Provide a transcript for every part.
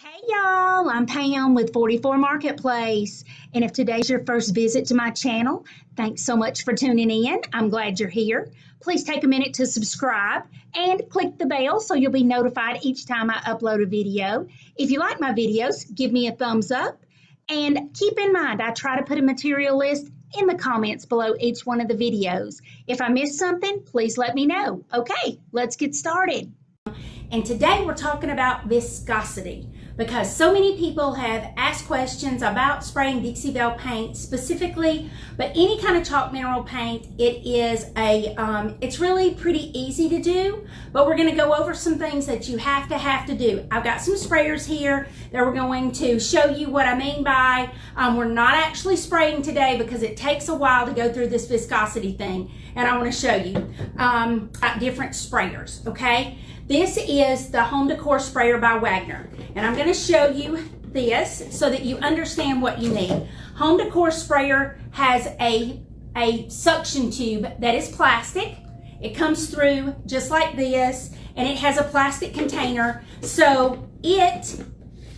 Hey y'all, I'm Pam with 44 Marketplace. And if today's your first visit to my channel, thanks so much for tuning in. I'm glad you're here. Please take a minute to subscribe and click the bell so you'll be notified each time I upload a video. If you like my videos, give me a thumbs up. And keep in mind, I try to put a material list in the comments below each one of the videos. If I missed something, please let me know. Okay, let's get started. And today we're talking about viscosity because so many people have asked questions about spraying Dixie Belle paint specifically, but any kind of chalk mineral paint, it's really pretty easy to do, but we're going to go over some things that you have to do. I've got some sprayers here that we're going to show you what I mean by. We're not actually spraying today because it takes a while to go through this viscosity thing, and I want to show you different sprayers, okay? This is the Home Decor Sprayer by Wagner, and I'm going to show you this so that you understand what you need. Home Decor Sprayer has a suction tube that is plastic. It comes through just like this, and it has a plastic container, so it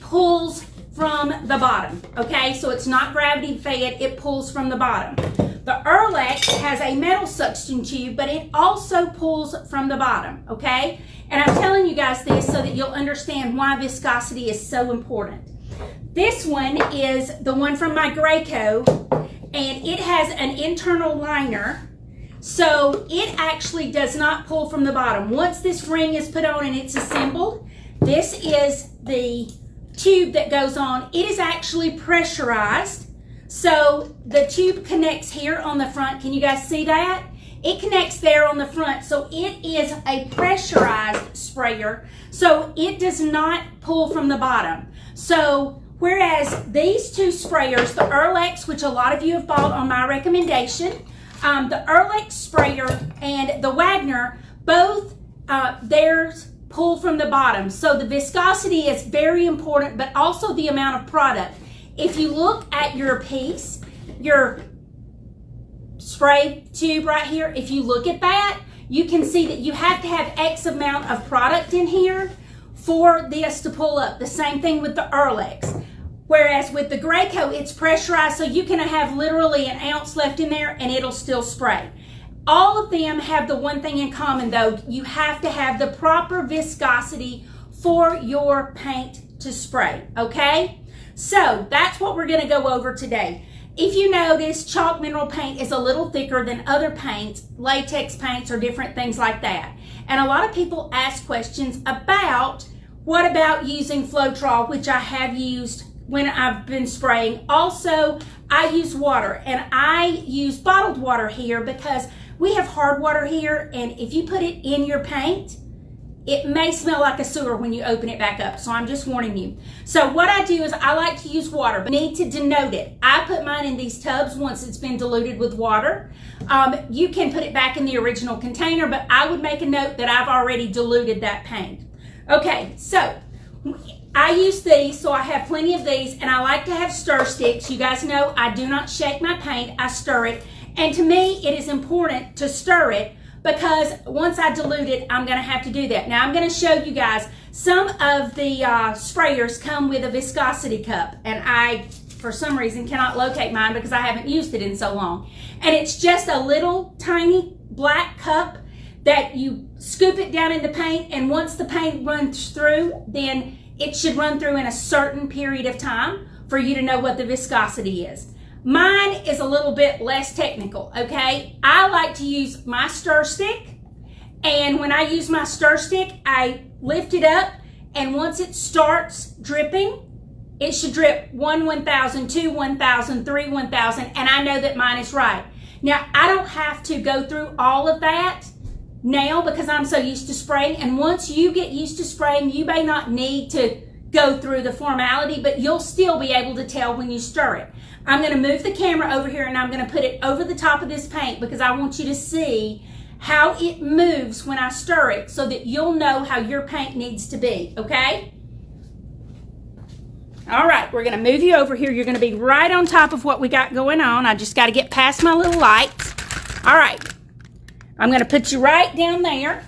pulls from the bottom, okay? So it's not gravity fed, it pulls from the bottom. The Erlex has a metal suction tube, but it also pulls from the bottom, okay? And I'm telling you guys this so that you'll understand why viscosity is so important. This one is the one from my Graco, and it has an internal liner, so it actually does not pull from the bottom. Once this ring is put on and it's assembled, this is the tube that goes on. It is actually pressurized. So the tube connects here on the front. Can you guys see that? It connects there on the front. So it is a pressurized sprayer. So it does not pull from the bottom. So whereas these two sprayers, the Erlex, which a lot of you have bought on my recommendation, the Erlex sprayer and the Wagner, both theirs pull from the bottom. So the viscosity is very important, but also the amount of product. If you look at your piece, your spray tube right here, if you look at that, you can see that you have to have X amount of product in here for this to pull up. The same thing with the Erlex. Whereas with the Graco, it's pressurized, so you can have literally an ounce left in there and it'll still spray. All of them have the one thing in common though, you have to have the proper viscosity for your paint to spray, okay? So that's what we're going to go over today. If you notice, chalk mineral paint is a little thicker than other paints, latex paints or different things like that. And a lot of people ask questions about what about using Floetrol, which I have used when I've been spraying. Also, I use water, and I use bottled water here because we have hard water here, and if you put it in your paint, it may smell like a sewer when you open it back up, so I'm just warning you. So what I do is I like to use water, but need to denote it. I put mine in these tubs once it's been diluted with water. You can put it back in the original container, but I would make a note that I've already diluted that paint. Okay, so I use these, so I have plenty of these, and I like to have stir sticks. You guys know I do not shake my paint, I stir it. And to me, it is important to stir it because once I dilute it, I'm going to have to do that. Now, I'm going to show you guys some of the sprayers come with a viscosity cup, and I, for some reason, cannot locate mine because I haven't used it in so long. And it's just a little tiny black cup that you scoop it down in the paint, and once the paint runs through, then it should run through in a certain period of time for you to know what the viscosity is. Mine is a little bit less technical, okay? I like to use my stir stick, and when I use my stir stick, I lift it up, and once it starts dripping, it should drip 1 1,000, 2 1,000, 3 1,000, and I know that mine is right. Now, I don't have to go through all of that now because I'm so used to spraying, and once you get used to spraying, you may not need to go through the formality, but you'll still be able to tell when you stir it. I'm going to move the camera over here and I'm going to put it over the top of this paint because I want you to see how it moves when I stir it so that you'll know how your paint needs to be, okay? All right, we're going to move you over here. You're going to be right on top of what we got going on. I just got to get past my little lights. All right, I'm going to put you right down there.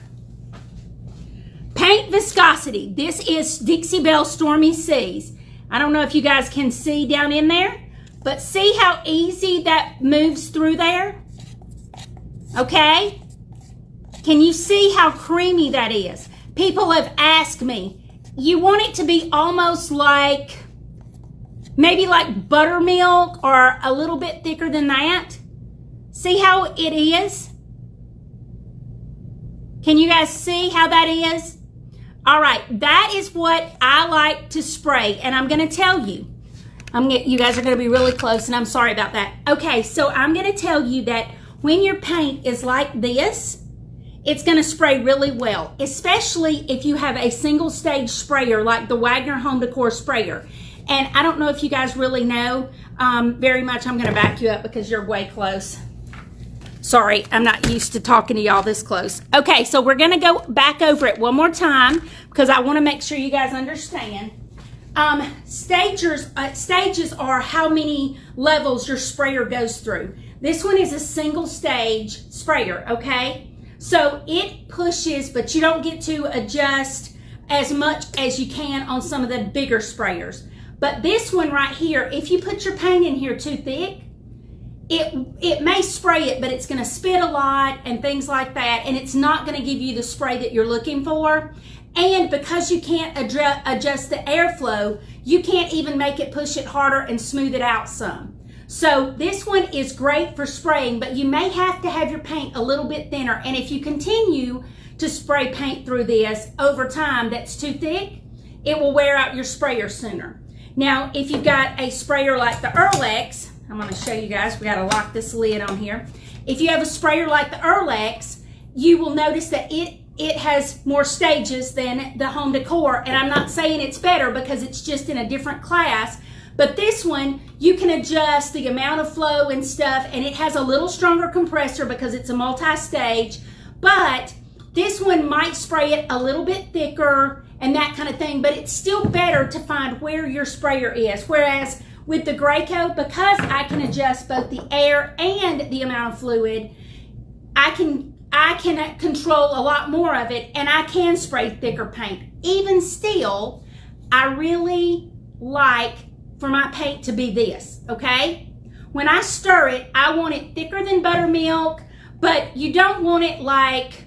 Paint viscosity. This is Dixie Belle Stormy Seas. I don't know if you guys can see down in there, but see how easy that moves through there? Okay? Can you see how creamy that is? People have asked me, you want it to be almost like, maybe like buttermilk or a little bit thicker than that? See how it is? Can you guys see how that is? All right, that is what I like to spray, and I'm going to tell you. You guys are going to be really close, and I'm sorry about that. Okay, so I'm going to tell you that when your paint is like this, it's going to spray really well, especially if you have a single stage sprayer like the Wagner Home Decor sprayer. And I don't know if you guys really know very much. I'm going to back you up because you're way close. Sorry, I'm not used to talking to y'all this close. Okay, so we're going to go back over it one more time because I want to make sure you guys understand. Stages are how many levels your sprayer goes through. This one is a single stage sprayer, okay? So it pushes, but you don't get to adjust as much as you can on some of the bigger sprayers. But this one right here, if you put your paint in here too thick, it may spray it, but it's going to spit a lot and things like that, and it's not going to give you the spray that you're looking for. And because you can't adjust the airflow, you can't even make it push it harder and smooth it out some. So this one is great for spraying, but you may have to have your paint a little bit thinner. And if you continue to spray paint through this over time that's too thick, it will wear out your sprayer sooner. Now, if you've got a sprayer like the Earlex, I'm going to show you guys. We got to lock this lid on here. If you have a sprayer like the Earlex, you will notice that it has more stages than the Home Decor. And I'm not saying it's better because it's just in a different class. But this one, you can adjust the amount of flow and stuff. And it has a little stronger compressor because it's a multi-stage. But this one might spray it a little bit thicker and that kind of thing. But it's still better to find where your sprayer is. Whereas with the Graco, because I can adjust both the air and the amount of fluid, I can control a lot more of it, and I can spray thicker paint. Even still, I really like for my paint to be this, okay? When I stir it, I want it thicker than buttermilk, but you don't want it like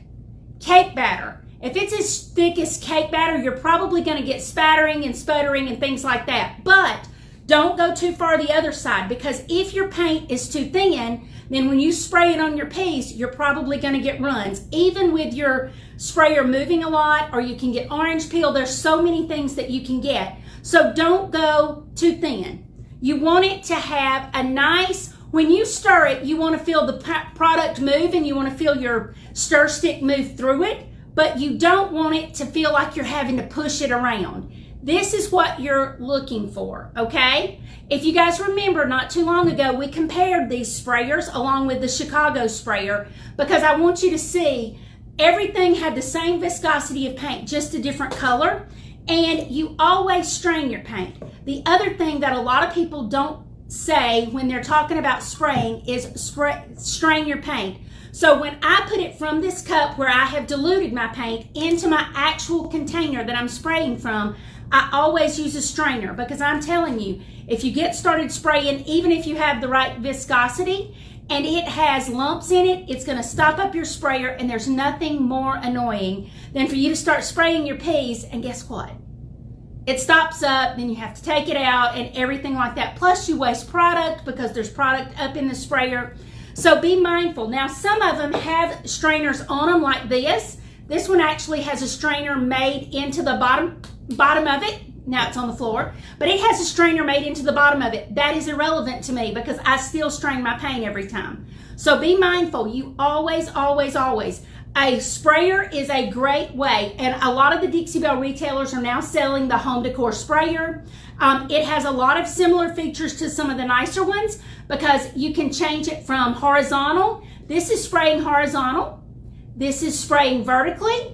cake batter. If it's as thick as cake batter, you're probably going to get spattering and sputtering and things like that. But don't go too far the other side, because if your paint is too thin, then when you spray it on your piece, you're probably going to get runs. Even with your sprayer moving a lot, or you can get orange peel. There's so many things that you can get. So don't go too thin. You want it to have a nice, when you stir it, you want to feel the product move and you want to feel your stir stick move through it, but you don't want it to feel like you're having to push it around. This is what you're looking for, okay? If you guys remember, not too long ago, we compared these sprayers along with the Chicago sprayer because I want you to see everything had the same viscosity of paint, just a different color, and you always strain your paint. The other thing that a lot of people don't say when they're talking about spraying is strain your paint. So when I put it from this cup where I have diluted my paint into my actual container that I'm spraying from, I always use a strainer, because I'm telling you, if you get started spraying, even if you have the right viscosity and it has lumps in it, it's going to stop up your sprayer, and there's nothing more annoying than for you to start spraying your peas and guess what? It stops up, then you have to take it out and everything like that. Plus you waste product because there's product up in the sprayer. So be mindful. Now some of them have strainers on them like this. This one actually has a strainer made into the bottom of it. Now it's on the floor, but it has a strainer made into the bottom of it. That is irrelevant to me because I still strain my paint every time. So be mindful. You always, always, always. A sprayer is a great way, and a lot of the Dixie Belle retailers are now selling the Home Decor sprayer. It has a lot of similar features to some of the nicer ones because you can change it from horizontal. This is spraying horizontal. This is spraying vertically.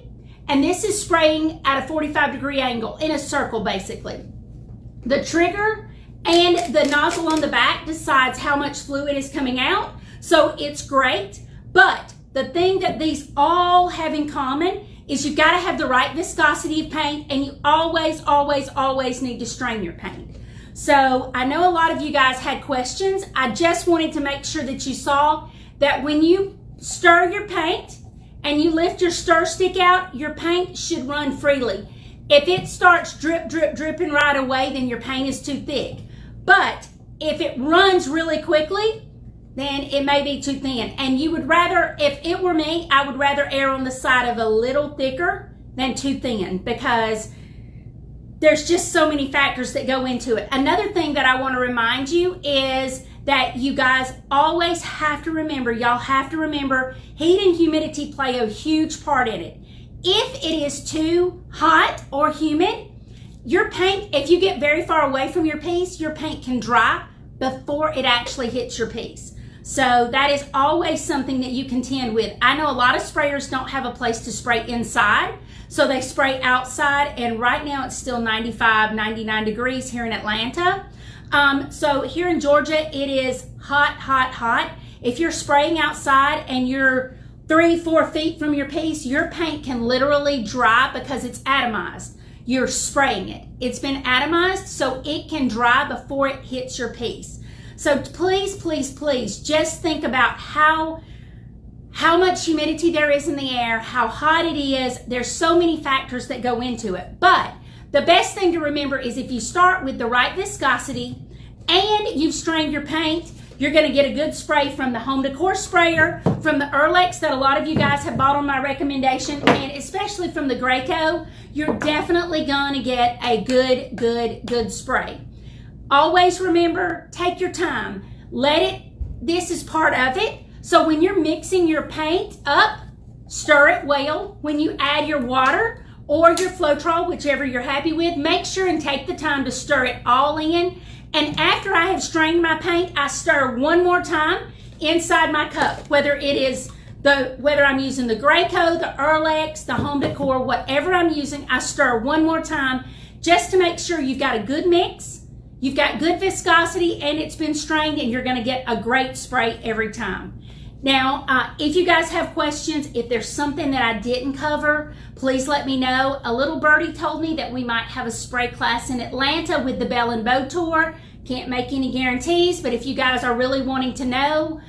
And this is spraying at a 45-degree angle in a circle, basically. The trigger and the nozzle on the back decides how much fluid is coming out. So it's great. But the thing that these all have in common is you've got to have the right viscosity of paint, and you always, always, always need to strain your paint. So I know a lot of you guys had questions. I just wanted to make sure that you saw that when you stir your paint and you lift your stir stick out, your paint should run freely. If it starts drip, drip, dripping right away, then your paint is too thick. But if it runs really quickly, then it may be too thin. And you would rather, if it were me, I would rather err on the side of a little thicker than too thin, because there's just so many factors that go into it. Another thing that I want to remind you is that you guys always have to remember, y'all have to remember, heat and humidity play a huge part in it. If it is too hot or humid, your paint, if you get very far away from your piece, your paint can dry before it actually hits your piece. So that is always something that you contend with. I know a lot of sprayers don't have a place to spray inside, so they spray outside, and right now it's still 95, 99 degrees here in Atlanta. So here in Georgia, it is hot, hot, hot. If you're spraying outside and you're 3-4 feet from your piece, your paint can literally dry because it's atomized. You're spraying it. It's been atomized, so it can dry before it hits your piece. So please, please, please just think about how much humidity there is in the air, how hot it is. There's so many factors that go into it. But the best thing to remember is if you start with the right viscosity and you've strained your paint, you're going to get a good spray from the home decor sprayer, from the Erlex that a lot of you guys have bought on my recommendation, and especially from the Graco. You're definitely going to get a good spray. Always remember, take your time. This is part of it. So when you're mixing your paint up, stir it well. When you add your water or your Floetrol, whichever you're happy with, make sure and take the time to stir it all in. And after I have strained my paint, I stir one more time inside my cup, whether I'm using the Graco, the Erlex, the home decor, whatever I'm using, I stir one more time just to make sure you've got a good mix, you've got good viscosity, and it's been strained, and you're going to get a great spray every time. Now, if you guys have questions, if there's something that I didn't cover, please let me know. A little birdie told me that we might have a spray class in Atlanta with the Bell and Bow Tour. Can't make any guarantees, but if you guys are really wanting to know,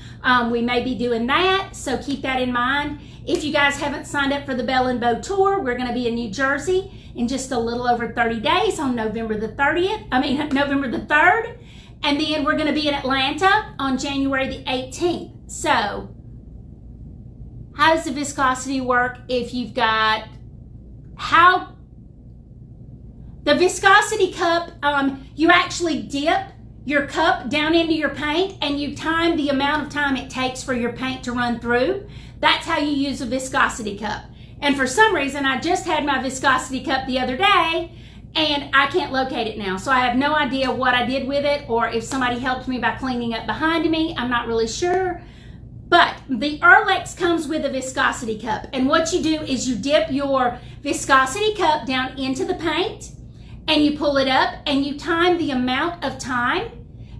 we may be doing that, so keep that in mind. If you guys haven't signed up for the Bell and Bow Tour, we're going to be in New Jersey in just a little over 30 days on November the 3rd, and then we're going to be in Atlanta on January the 18th. So, how does the viscosity work if you've got, the viscosity cup, you actually dip your cup down into your paint and you time the amount of time it takes for your paint to run through. That's how you use a viscosity cup. And for some reason, I just had my viscosity cup the other day and I can't locate it now. So I have no idea what I did with it, or if somebody helped me by cleaning up behind me. I'm not really sure. But the Erlex comes with a viscosity cup. And what you do is you dip your viscosity cup down into the paint and you pull it up and you time the amount of time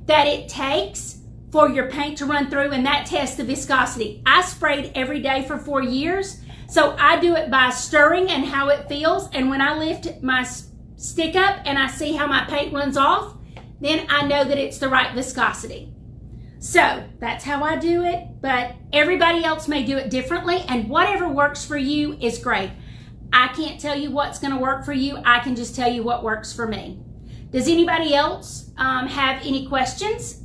that it takes for your paint to run through, and that tests the viscosity. I sprayed every day for 4 years, so I do it by stirring and how it feels, and when I lift my stick up and I see how my paint runs off, then I know that it's the right viscosity. So that's how I do it, but everybody else may do it differently, and whatever works for you is great. I can't tell you what's going to work for you. I can just tell you what works for me. Does anybody else have any questions?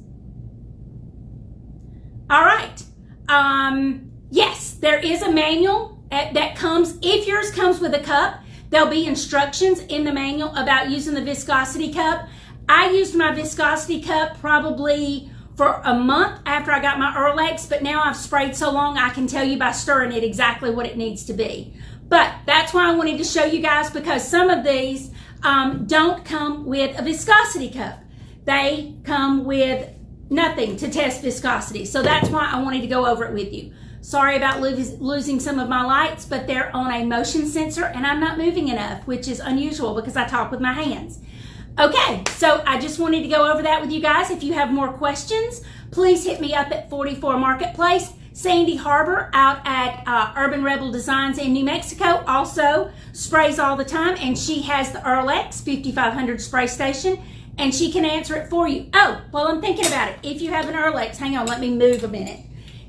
All right. Yes, there is a manual that comes. If yours comes with a cup, there'll be instructions in the manual about using the viscosity cup. I used my viscosity cup probably for a month after I got my Erlex, but now I've sprayed so long I can tell you by stirring it exactly what it needs to be. But that's why I wanted to show you guys, because some of these don't come with a viscosity cup. They come with nothing to test viscosity. So that's why I wanted to go over it with you. Sorry about losing some of my lights, but they're on a motion sensor and I'm not moving enough, which is unusual because I talk with my hands. Okay, so I just wanted to go over that with you guys. If you have more questions, please hit me up at 44 Marketplace. Sandy Harbor out at Urban Rebel Designs in New Mexico also sprays all the time, and she has the Earlex 5500 spray station, and she can answer it for you. Oh, well, I'm thinking about it. If you have an Earlex, hang on, let me move a minute.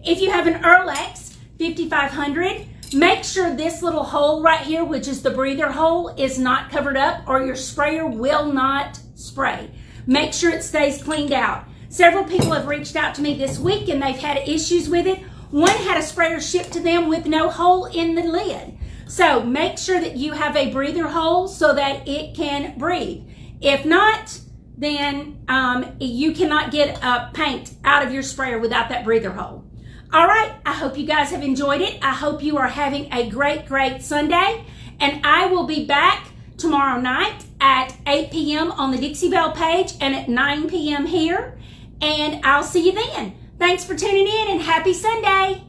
If you have an Earlex 5500, make sure this little hole right here, which is the breather hole, is not covered up, or your sprayer will not spray. Make sure it stays cleaned out. Several people have reached out to me this week and they've had issues with it. One had a sprayer shipped to them with no hole in the lid. So make sure that you have a breather hole so that it can breathe. If not, then you cannot get paint out of your sprayer without that breather hole. All right, I hope you guys have enjoyed it. I hope you are having a great Sunday, and I will be back tomorrow night at 8 p.m. on the Dixie Belle page and at 9 p.m. here, and I'll see you then. Thanks for tuning in, and happy Sunday.